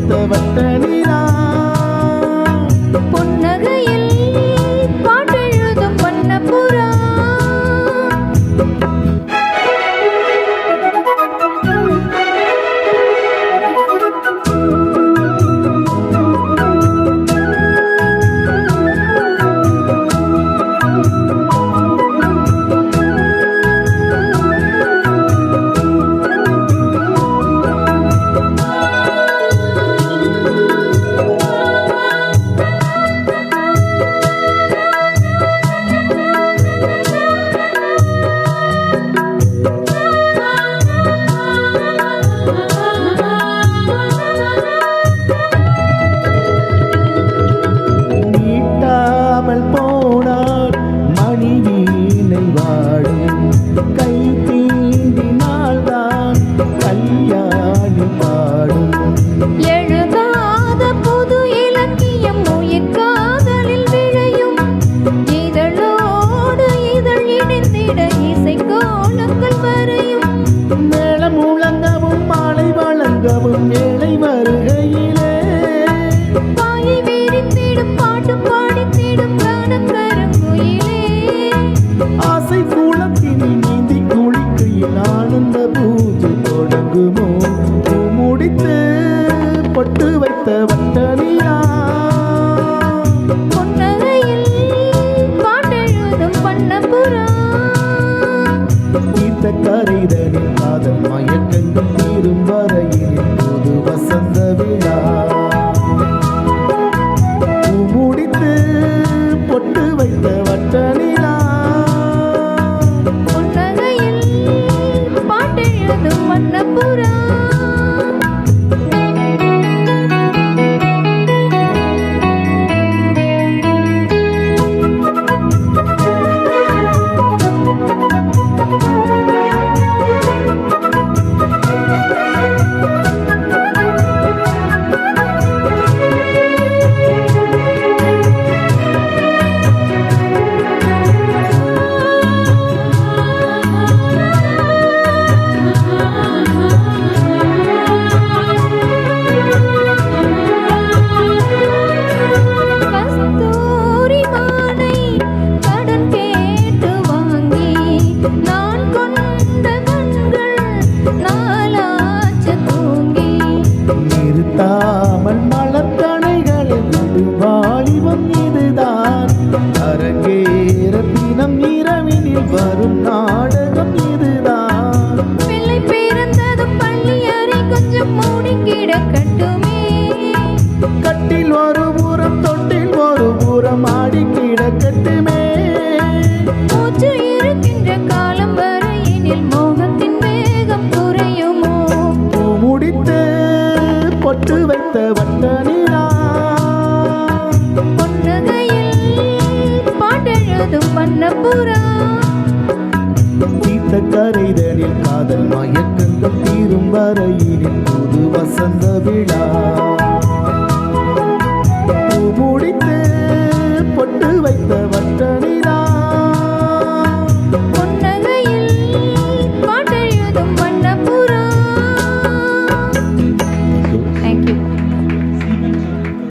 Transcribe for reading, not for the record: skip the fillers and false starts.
வைத்த வட்ட நிலா புன்னகையில் பாட்டெழுதும் வண்ணப்புறா கை தீண்டினால்தான் கல்யாணி பாடும் எழுதாத புது இலக்கியம் உயிர் காதலில் விழையும் இதழோடு இதழ் இணைந்திட இசை கோலங்கள் வரையும் மேளம் முழங்கவும் மாலை வழங்கவும் ஏழை வருகையிலே பாயை விரித்திடும் பாட்டு பாடித்திடும் கானம் கருங்குயிலே ஆசை கூளத்தினில் நீந்தி குளிக்கையில் ஆனந்த பூஜை தொடங்குமோ முடித்து பொட்டு வைத்த வட்ட நிலா புன்னகையில் பாட்டெழுதும் வண்ணப்புறா இந்த கரைதனில் காதல் மயக்கங்கள் தீரும் வரையில் புது வசந்த விழா முடித்து பொட்டு வைத்த வட்ட நிலா புன்னகையில் பாட்டெழுதும் வண்ணப்புறா நிறுத்தாமல் மலர்கணைகளில் வாலிபம் இதுதான் அரங்கேற தினம் இரவினில் வரும் நாடகம் இதுதான் பிள்ளை பிறந்ததும் பள்ளி அறை கொஞ்சம் மூடி கிடக்கட்டுமே கட்டில் ஒரு புறம் தொட்டில் ஒரு புறம் ஆடி கிடக்கட்டுமே மூச்சு இருக்கின்ற காலம் வரையினில் மோகத்தின் வேகம் குறையுமோ முடித்து பொட்டு வைத்த வட்ட நிலா புன்னகையில் பாட்டெழுதும் வண்ணப்புறா தீர்த்த கரைதனில் காதல் மயக்கங்கள் தீரும் வரையினில் புது